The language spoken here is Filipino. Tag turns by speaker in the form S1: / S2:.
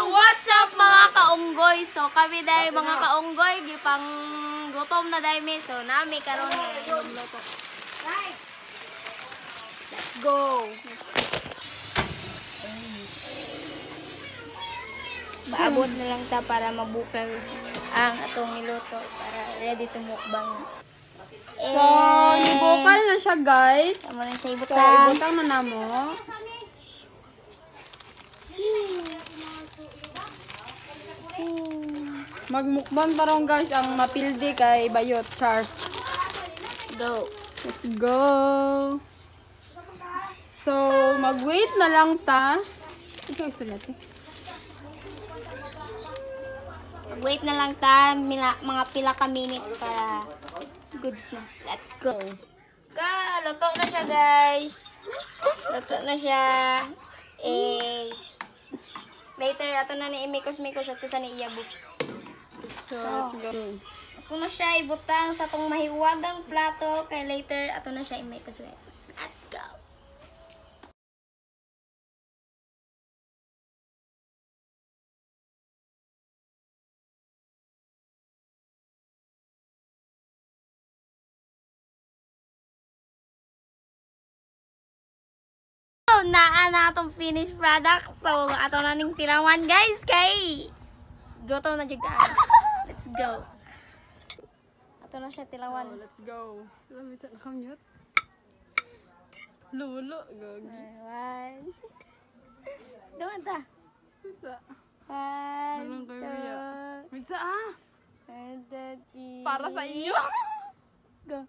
S1: what's up mga kaunggoy? So, kami dahil mga kaunggoy, gipang gutom na dahil mi. So, nami karon nga yung luto. Let's go! Maabot na lang ta para mabukal ang atong niluto para ready to mukbang.
S2: So, nibukal na siya, guys.
S1: Tama na siya
S2: So,
S1: ibutang.
S2: ibutang na namo. Magmukbang tarong guys ang mapildi kay Bayot Char.
S1: Let's go.
S2: Let's go. So, mag-wait na lang ta. Ikaw isulat eh.
S1: Wait na lang ta, mga pila ka minutes para goods na. Let's go. Luto na siya, guys. Luto na siya. Later, ato na ni imikos-mikos at sa ni iyabot.
S2: So, let's go.
S1: Ato na siya ibutang sa tong mahiwagang plato. Kay later, ato na siya imikos-mikos. Let's go. Naa na atong finished product. So, ato na ning tilawan, guys. Kay goto na juga. Let's go. Ato na siya tilawan.
S2: So, let's go. Lamit sa nakamute. Lulo, gogi.
S1: One. Doon ta.
S2: Sa.
S1: One,
S2: Walang kayo
S1: two,
S2: ya. Mitsa ah.
S1: and then,
S2: Para sa iyo.
S1: Go.